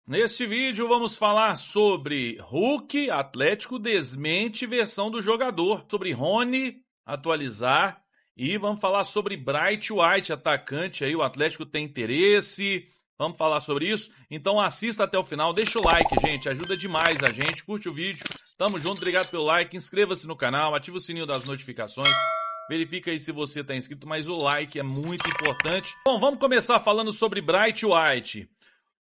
Neste vídeo vamos falar sobre Hulk, Atlético desmente versão do jogador, sobre Rony atualizar e vamos falar sobre Bright White, atacante aí, o Atlético tem interesse, vamos falar sobre isso? Então assista até o final, deixa o like, gente, ajuda demais a gente, curte o vídeo, tamo junto, obrigado pelo like, inscreva-se no canal, ativa o sininho das notificações, verifica aí se você está inscrito, mas o like é muito importante. Bom, vamos começar falando sobre Bright White.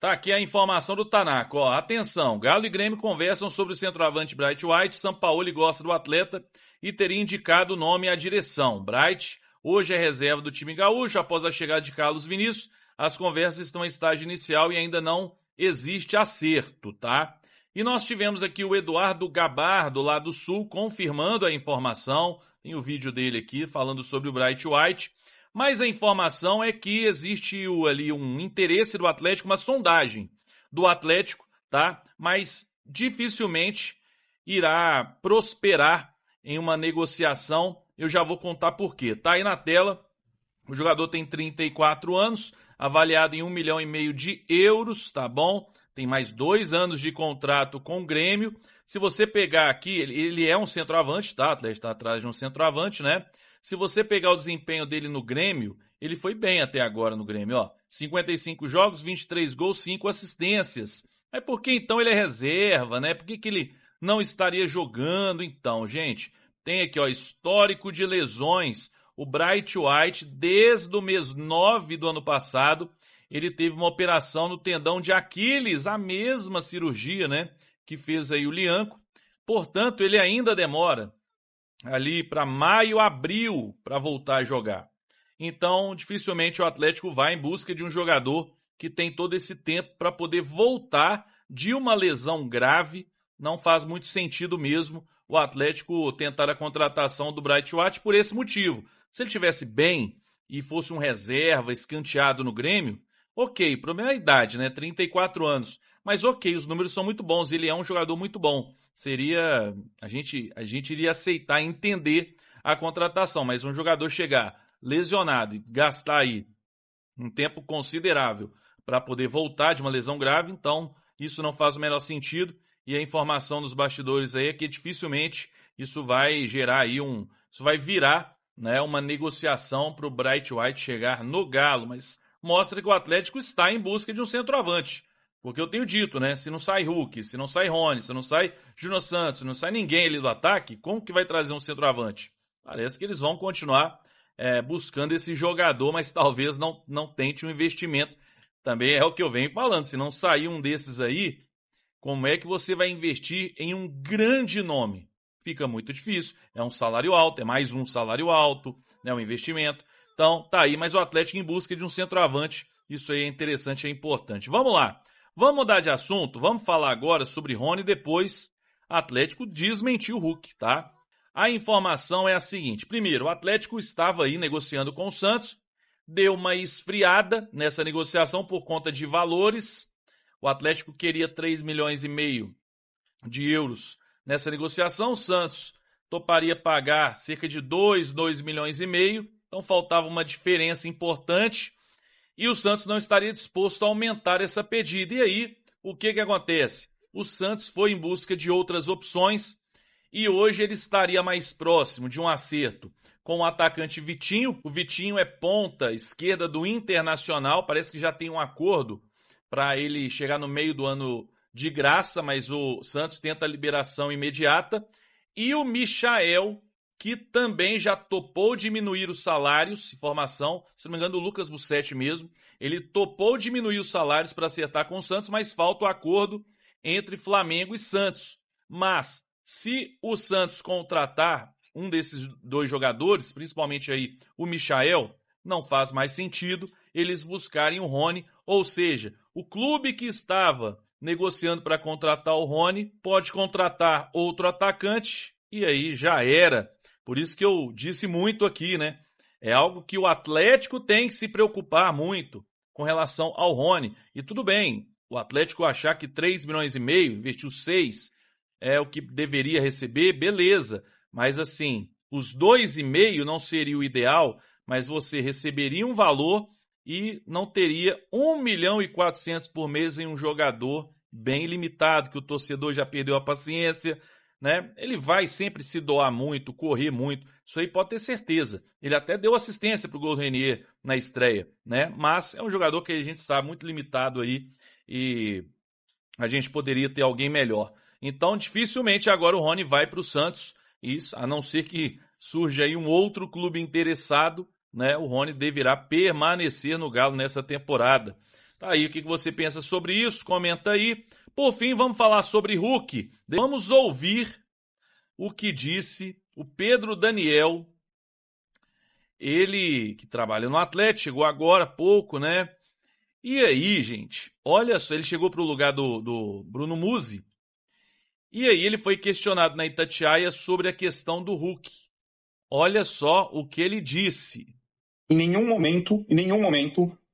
Tá aqui a informação do Tanaka. Ó, atenção, Galo e Grêmio conversam sobre o centroavante Bright White. Sampaoli gosta do atleta e teria indicado o nome à direção. Bright hoje é reserva do time gaúcho. Após a chegada de Carlos Vinícius, as conversas estão em estágio inicial e ainda não existe acerto, tá? E nós tivemos aqui o Eduardo Gabardo, lá do Sul, confirmando a informação. Tem o vídeo dele aqui falando sobre o Bright White. Mas a informação é que existe ali um interesse do Atlético, uma sondagem do Atlético, tá? Mas dificilmente irá prosperar em uma negociação. Eu já vou contar por quê. Tá aí na tela, o jogador tem 34 anos, avaliado em 1,5 milhão de euros, tá bom? Tem mais 2 anos de contrato com o Grêmio. Se você pegar aqui, ele é um centroavante, tá? O Atlético está atrás de um centroavante, né? Se você pegar o desempenho dele no Grêmio, ele foi bem até agora no Grêmio, ó. 55 jogos, 23 gols, 5 assistências. Mas por que então ele é reserva, né? Por que ele não estaria jogando então, gente? Tem aqui, ó, histórico de lesões. O Bright White, desde o mês 9 do ano passado, ele teve uma operação no tendão de Aquiles, a mesma cirurgia, né? Que fez aí o Lianco. Portanto, ele ainda demora ali para maio, abril, para voltar a jogar. Então, dificilmente o Atlético vai em busca de um jogador que tem todo esse tempo para poder voltar de uma lesão grave. Não faz muito sentido mesmo o Atlético tentar a contratação do Bright White por esse motivo. Se ele estivesse bem e fosse um reserva escanteado no Grêmio, ok, problema é a idade, né? 34 anos. Mas ok, os números são muito bons, ele é um jogador muito bom. Seria, a gente iria aceitar e entender a contratação, mas um jogador chegar lesionado e gastar aí um tempo considerável para poder voltar de uma lesão grave, então isso não faz o menor sentido. E a informação dos bastidores aí é que dificilmente isso vai gerar aí isso vai virar, né, uma negociação para o Bright White chegar no Galo, mas mostra que o Atlético está em busca de um centroavante. Porque eu tenho dito, né? Se não sai Hulk, se não sai Rony, se não sai Júnior Santos, se não sai ninguém ali do ataque, como que vai trazer um centroavante? Parece que eles vão continuar buscando esse jogador, mas talvez não tente um investimento. Também é o que eu venho falando. Se não sair um desses aí, como é que você vai investir em um grande nome? Fica muito difícil. É um salário alto, é mais um salário alto, né? Um investimento. Então, tá aí, mas o Atlético em busca de um centroavante. Isso aí é interessante, é importante. Vamos lá. Vamos mudar de assunto, vamos falar agora sobre Rony, depois Atlético desmentiu o Hulk, tá? A informação é a seguinte, primeiro, o Atlético estava aí negociando com o Santos, deu uma esfriada nessa negociação por conta de valores, o Atlético queria 3,5 milhões de euros nessa negociação, o Santos toparia pagar cerca de 2 milhões e meio, então faltava uma diferença importante, e o Santos não estaria disposto a aumentar essa pedida. E aí, o que acontece? O Santos foi em busca de outras opções e hoje ele estaria mais próximo de um acerto com o atacante Vitinho. O Vitinho é ponta esquerda do Internacional, parece que já tem um acordo para ele chegar no meio do ano de graça, mas o Santos tenta a liberação imediata. E o Michael, que também já topou diminuir os salários, informação, se não me engano, do Lucas Mussetti mesmo, ele topou diminuir os salários para acertar com o Santos, mas falta o acordo entre Flamengo e Santos. Mas, se o Santos contratar um desses 2 jogadores, principalmente aí o Michael, não faz mais sentido eles buscarem o Rony, ou seja, o clube que estava negociando para contratar o Rony pode contratar outro atacante e aí já era. Por isso que eu disse muito aqui, né? É algo que o Atlético tem que se preocupar muito com relação ao Rony. E tudo bem, o Atlético achar que 3,5 milhões, investiu 6, é o que deveria receber, beleza. Mas assim, os 2,5 não seria o ideal, mas você receberia um valor e não teria 1.400.000 por mês em um jogador bem limitado, que o torcedor já perdeu a paciência, né? Ele vai sempre se doar muito, correr muito, isso aí pode ter certeza. Ele até deu assistência para o gol do Renier na estreia, né? Mas é um jogador que a gente sabe muito limitado aí e a gente poderia ter alguém melhor. Então, dificilmente agora o Rony vai para o Santos, isso, a não ser que surja aí um outro clube interessado, né? O Rony deverá permanecer no Galo nessa temporada. Tá aí, o que você pensa sobre isso? Comenta aí. Por fim, vamos falar sobre Hulk. Vamos ouvir o que disse o Pedro Daniel, ele que trabalha no Atlético, chegou agora há pouco, né? E aí, gente, olha só, ele chegou para o lugar do Bruno Musi, e aí ele foi questionado na Itatiaia sobre a questão do Hulk. Olha só o que ele disse. Em nenhum momento,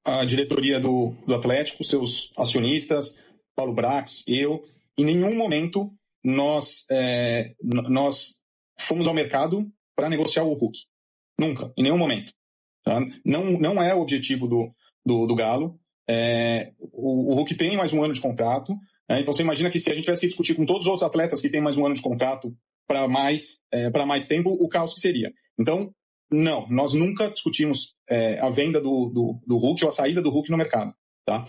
a diretoria do Atlético, seus acionistas, Paulo Brax, eu, em nenhum momento nós fomos ao mercado para negociar o Hulk. Nunca, em nenhum momento. Tá? Não é o objetivo do Galo. O Hulk tem mais um ano de contrato. Então você imagina que se a gente tivesse que discutir com todos os outros atletas que têm mais um ano de contrato para mais tempo, o caos que seria. Então, não, nós nunca discutimos a venda do Hulk ou a saída do Hulk no mercado. Tá?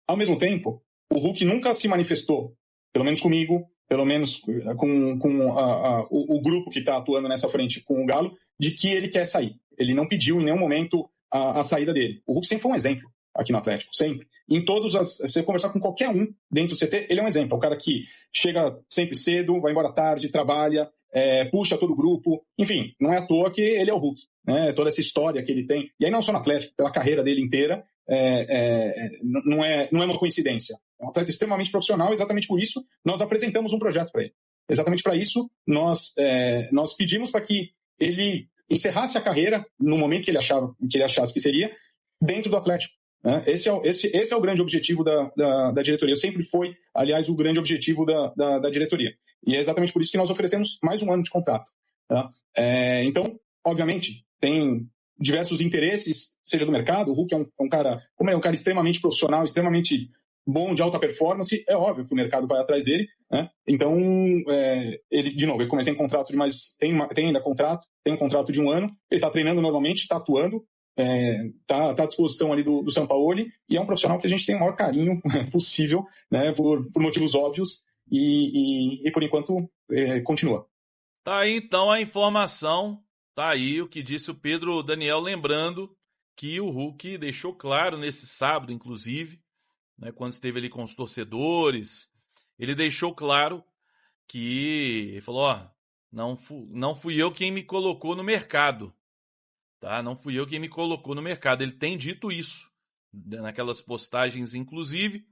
Ao mesmo tempo, o Hulk nunca se manifestou, pelo menos comigo, pelo menos com o grupo que está atuando nessa frente com o Galo, de que ele quer sair. Ele não pediu em nenhum momento a saída dele. O Hulk sempre foi um exemplo aqui no Atlético, sempre. Em você conversar com qualquer um dentro do CT, ele é um exemplo. É o cara que chega sempre cedo, vai embora tarde, trabalha, puxa todo o grupo. Enfim, não é à toa que ele é o Hulk. Né? Toda essa história que ele tem. E aí não só no Atlético, pela carreira dele inteira, não é uma coincidência. É um atleta extremamente profissional, exatamente por isso nós apresentamos um projeto para ele. Exatamente para isso nós pedimos para que ele encerrasse a carreira no momento que ele achasse que seria dentro do Atlético. Esse é o grande objetivo da diretoria. Sempre foi, aliás, o grande objetivo da diretoria. E é exatamente por isso que nós oferecemos mais um ano de contrato. Tá? Então, obviamente, tem diversos interesses, seja do mercado. O Hulk como é um cara extremamente profissional, extremamente bom, de alta performance, é óbvio que o mercado vai atrás dele. Né? Então, ele, de novo, como ele tem contrato de tem ainda contrato, tem um contrato de um ano, ele está treinando normalmente, está atuando, tá à disposição ali do Sampaoli, e é um profissional que a gente tem o maior carinho possível, né, por motivos óbvios, e por enquanto continua. Tá aí então a informação, tá aí o que disse o Pedro Daniel, lembrando que o Hulk deixou claro nesse sábado, inclusive, né, quando esteve ali com os torcedores, ele deixou claro que ele falou, não fui eu quem me colocou no mercado. Tá? Não fui eu quem me colocou no mercado. Ele tem dito isso, naquelas postagens, inclusive.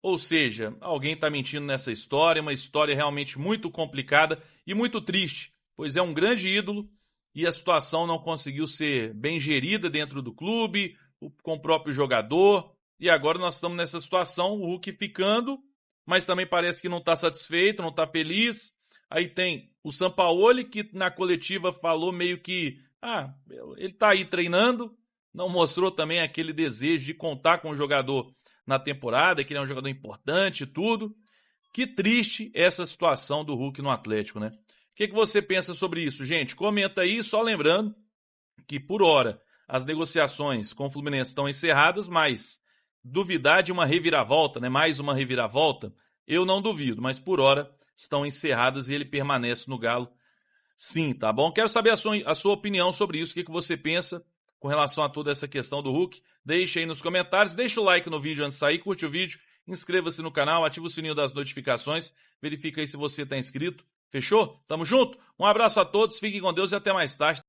Ou seja, alguém está mentindo nessa história, uma história realmente muito complicada e muito triste, pois é um grande ídolo e a situação não conseguiu ser bem gerida dentro do clube, com o próprio jogador, e agora nós estamos nessa situação, o Hulk ficando, mas também parece que não está satisfeito, não está feliz. Aí tem o Sampaoli, que na coletiva falou meio que ele está aí treinando, não mostrou também aquele desejo de contar com o jogador na temporada, que ele é um jogador importante e tudo. Que triste essa situação do Hulk no Atlético, né? O que você pensa sobre isso, gente? Comenta aí, só lembrando que por hora as negociações com o Fluminense estão encerradas, mas duvidar de uma reviravolta, né? Mais uma reviravolta, eu não duvido, mas por hora estão encerradas e ele permanece no Galo. Sim, tá bom? Quero saber a sua opinião sobre isso. O que você pensa com relação a toda essa questão do Hulk? Deixa aí nos comentários. Deixa o like no vídeo antes de sair. Curte o vídeo. Inscreva-se no canal. Ativa o sininho das notificações. Verifica aí se você está inscrito. Fechou? Tamo junto? Um abraço a todos. Fiquem com Deus e até mais tarde.